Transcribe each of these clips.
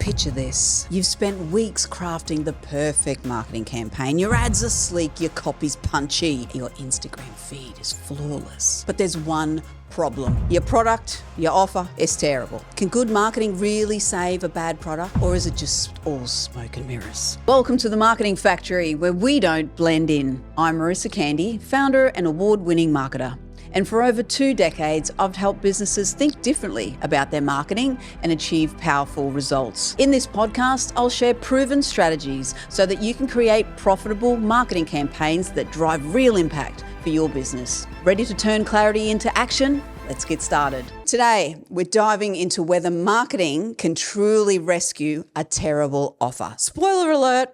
Picture this. You've spent weeks crafting the perfect marketing campaign. Your ads are sleek, your copy's punchy, your Instagram feed is flawless. But there's one problem. Your product, your offer is terrible. Can good marketing really save a bad product, or is it just all smoke and mirrors? Welcome to the Marketing Factory, where we don't blend in. I'm Marissa Candy, founder and award-winning marketer. And for over 2 decades, I've helped businesses think differently about their marketing and achieve powerful results. In this podcast, I'll share proven strategies so that you can create profitable marketing campaigns that drive real impact for your business. Ready to turn clarity into action? Let's get started. Today, we're diving into whether marketing can truly rescue a terrible offer. Spoiler alert,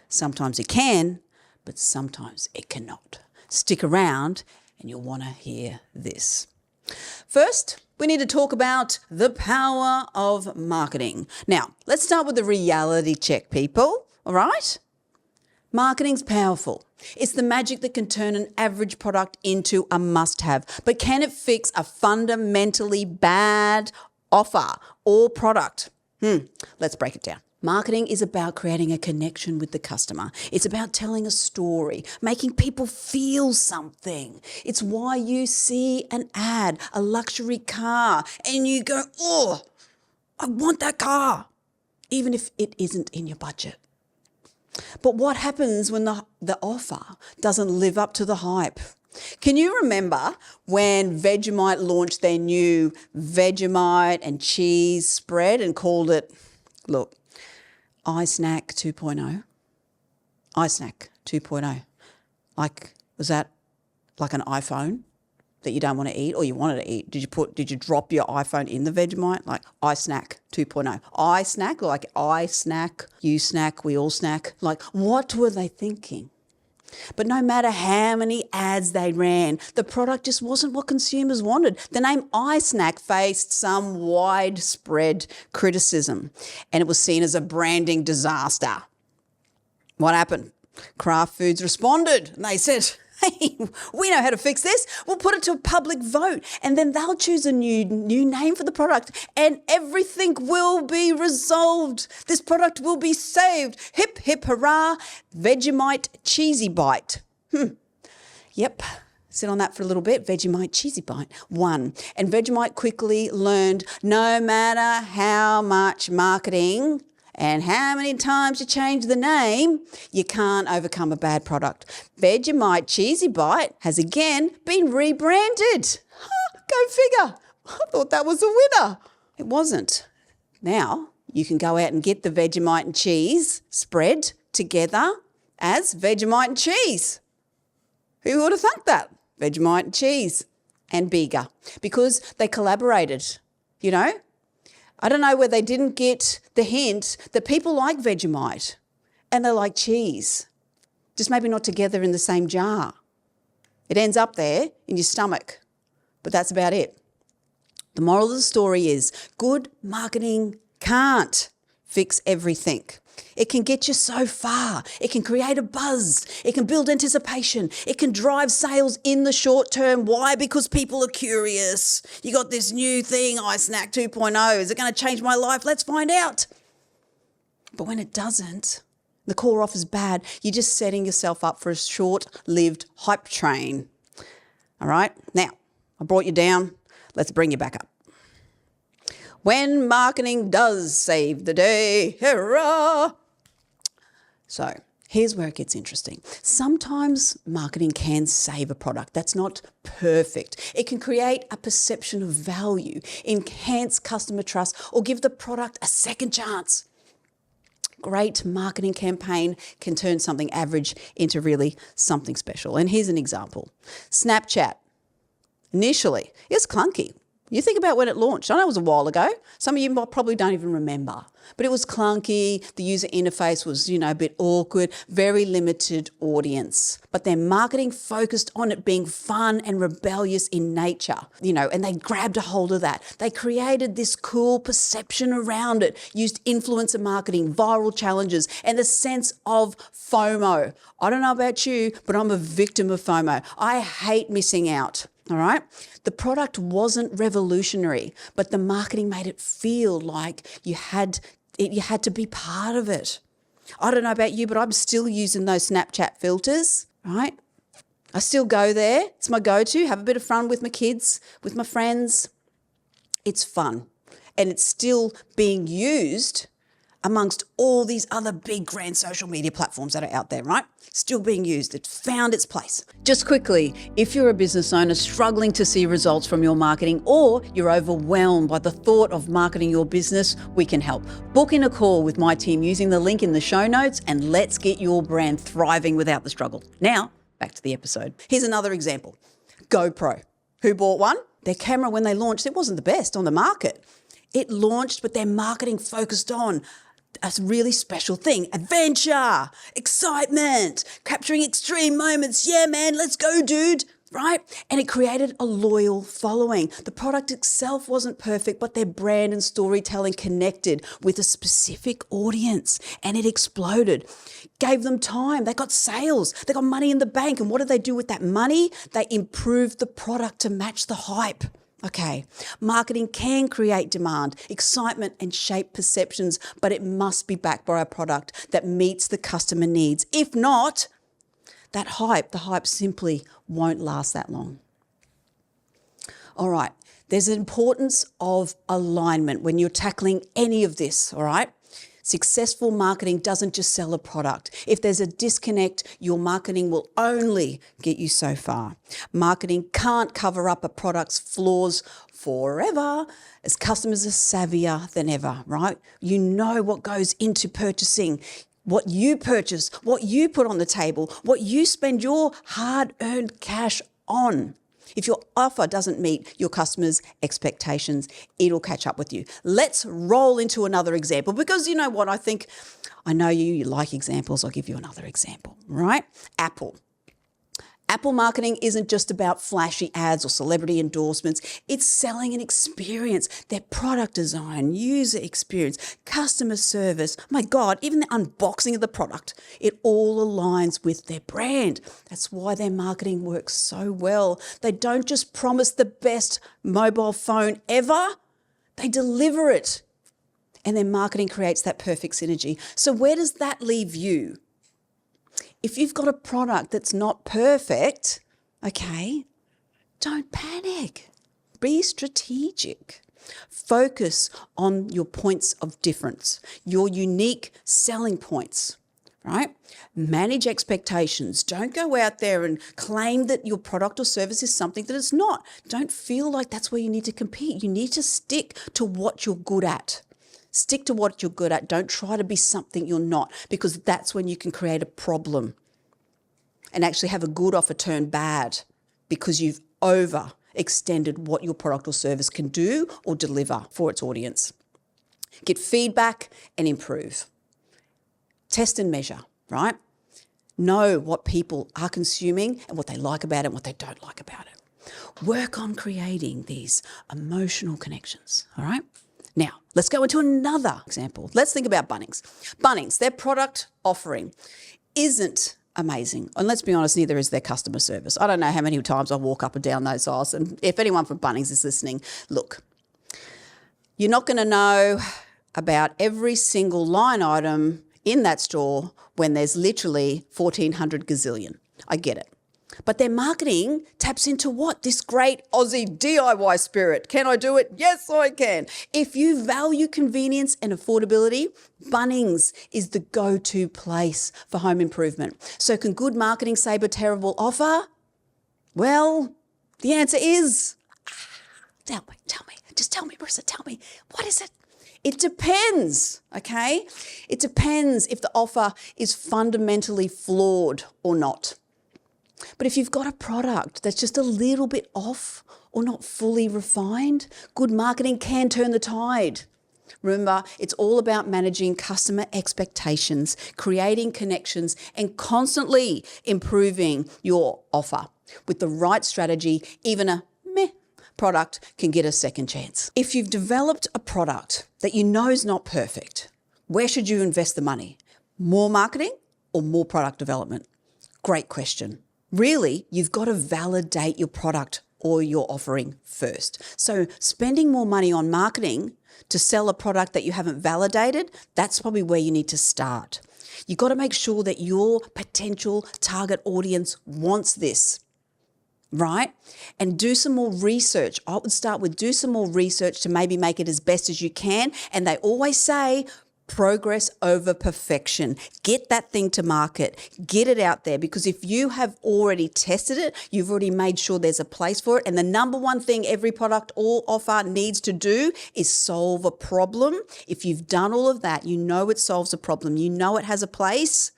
sometimes it can, but sometimes it cannot. Stick around and you'll want to hear this. First, we need to talk about the power of marketing. Now, let's start with the reality check, people, all right? Marketing's powerful. It's the magic that can turn an average product into a must-have. But can it fix a fundamentally bad offer or product? Let's break it down. Marketing is about creating a connection with the customer. It's about telling a story, making people feel something. It's why you see an ad, a luxury car, and you go, oh, I want that car, even if it isn't in your budget. But what happens when the offer doesn't live up to the hype? Can you remember when Vegemite launched their new Vegemite and cheese spread and called it, look, iSnack 2.0? iSnack 2.0. Like, was that like an iPhone that you don't want to eat or you wanted to eat? Did you drop your iPhone in the Vegemite? Like iSnack 2.0. iSnack, like I snack, you snack, we all snack. Like, what were they thinking? But no matter how many ads they ran, the product just wasn't what consumers wanted. The name iSnack faced some widespread criticism, and it was seen as a branding disaster. What happened? Kraft Foods responded, and they said, hey, we know how to fix this. We'll put it to a public vote, and then they'll choose a new name for the product, and everything will be resolved. This product will be saved. Hip, hip, hurrah, Vegemite Cheesy Bite. Yep, sit on that for a little bit. Vegemite Cheesy Bite won. And Vegemite quickly learned no matter how much marketing and how many times you change the name, you can't overcome a bad product. Vegemite Cheesy Bite has again been rebranded. Go figure. I thought that was a winner. It wasn't. Now you can go out and get the Vegemite and cheese spread together as Vegemite and cheese. Who would have thought that? Vegemite and cheese and bigger, because they collaborated, you know? I don't know where they didn't get the hint that people like Vegemite and they like cheese, just maybe not together in the same jar. It ends up there in your stomach, but that's about it. The moral of the story is good marketing can't fix everything. It can get you so far. It can create a buzz. It can build anticipation. It can drive sales in the short term. Why? Because people are curious. You got this new thing, iSnack 2.0. Is it going to change my life? Let's find out. But when it doesn't, the core offer's bad, you're just setting yourself up for a short-lived hype train. All right? Now, I brought you down. Let's bring you back up. When marketing does save the day, hurrah! So here's where it gets interesting. Sometimes marketing can save a product. That's not perfect. It can create a perception of value, enhance customer trust, or give the product a second chance. Great marketing campaign can turn something average into really something special. And here's an example. Snapchat. Initially, it was clunky. You think about when it launched. I know it was a while ago. Some of you probably don't even remember. But it was clunky. The user interface was, a bit awkward, very limited audience. But their marketing focused on it being fun and rebellious in nature, and they grabbed a hold of that. They created this cool perception around it, used influencer marketing, viral challenges, and the sense of FOMO. I don't know about you, but I'm a victim of FOMO. I hate missing out. All right. The product wasn't revolutionary, but the marketing made it feel like you had You had to be part of it. I don't know about you, but I'm still using those Snapchat filters, right? I still go there. It's my go-to. Have a bit of fun with my kids, with my friends. It's fun. And it's still being used amongst all these other big grand social media platforms that are out there, right? Still being used. It found its place. Just quickly, if you're a business owner struggling to see results from your marketing, or you're overwhelmed by the thought of marketing your business, we can help. Book in a call with my team using the link in the show notes, and let's get your brand thriving without the struggle. Now, back to the episode. Here's another example. GoPro. Who bought one? Their camera, when they launched, it wasn't the best on the market. It launched, but their marketing focused on a really special thing: adventure, excitement, capturing extreme moments. Yeah, man, let's go, dude. Right? And it created a loyal following. The product itself wasn't perfect, but their brand and storytelling connected with a specific audience, and it exploded. Gave them time. They got sales. They got money in the bank. And what did they do with that money? They improved the product to match the hype. Okay, marketing can create demand, excitement, and shape perceptions, but it must be backed by a product that meets the customer needs. If not, the hype simply won't last that long. All right, there's an importance of alignment when you're tackling any of this, all right? Successful marketing doesn't just sell a product. If there's a disconnect, your marketing will only get you so far. Marketing can't cover up a product's flaws forever, as customers are savvier than ever, right? You know what goes into purchasing, what you purchase, what you put on the table, what you spend your hard-earned cash on. If your offer doesn't meet your customers' expectations, it'll catch up with you. Let's roll into another example, because you know what? I know you like examples. I'll give you another example, right? Apple. Apple marketing isn't just about flashy ads or celebrity endorsements. It's selling an experience, their product design, user experience, customer service. My God, even the unboxing of the product, it all aligns with their brand. That's why their marketing works so well. They don't just promise the best mobile phone ever, they deliver it. And their marketing creates that perfect synergy. So where does that leave you? If you've got a product that's not perfect, okay, don't panic. Be strategic. Focus on your points of difference, your unique selling points, right? Manage expectations. Don't go out there and claim that your product or service is something that it's not. Don't feel like that's where you need to compete. You need to stick to what you're good at. Stick to what you're good at. Don't try to be something you're not, because that's when you can create a problem and actually have a good offer turn bad because you've overextended what your product or service can do or deliver for its audience. Get feedback and improve. Test and measure, right? Know what people are consuming and what they like about it and what they don't like about it. Work on creating these emotional connections, all right? Now, let's go into another example. Let's think about Bunnings. Bunnings, their product offering isn't amazing. And let's be honest, neither is their customer service. I don't know how many times I walk up and down those aisles. And if anyone from Bunnings is listening, look, you're not going to know about every single line item in that store when there's literally 1,400 gazillion. I get it. But their marketing taps into what? This great Aussie DIY spirit. Can I do it? Yes, I can. If you value convenience and affordability, Bunnings is the go-to place for home improvement. So can good marketing save a terrible offer? Well, the answer is, tell me, just tell me, Marissa, tell me, what is it? It depends, okay? It depends if the offer is fundamentally flawed or not. But if you've got a product that's just a little bit off or not fully refined, good marketing can turn the tide. Remember, it's all about managing customer expectations, creating connections, and constantly improving your offer. With the right strategy, even a meh product can get a second chance. If you've developed a product that you know is not perfect, where should you invest the money? More marketing or more product development? Great question. Really, you've got to validate your product or your offering first. So spending more money on marketing to sell a product that you haven't validated, that's probably where you need to start. You've got to make sure that your potential target audience wants this, right? And do some more research. I would start with do some more research to maybe make it as best as you can. And they always say, progress over perfection. Get that thing to market. Get it out there, because if you have already tested it, you've already made sure there's a place for it. And the number one thing every product or offer needs to do is solve a problem. If you've done all of that, you know it solves a problem, you know it has a place,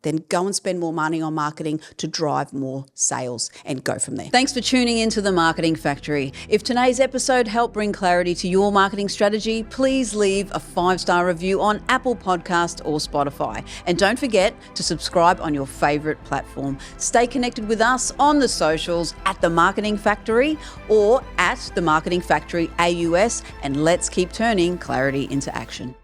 then go and spend more money on marketing to drive more sales and go from there. Thanks for tuning into the Marketing Factory. If today's episode helped bring clarity to your marketing strategy, please leave a 5-star review on Apple Podcast or Spotify. And don't forget to subscribe on your favorite platform. Stay connected with us on the socials at The Marketing Factory or at The Marketing Factory AUS, and let's keep turning clarity into action.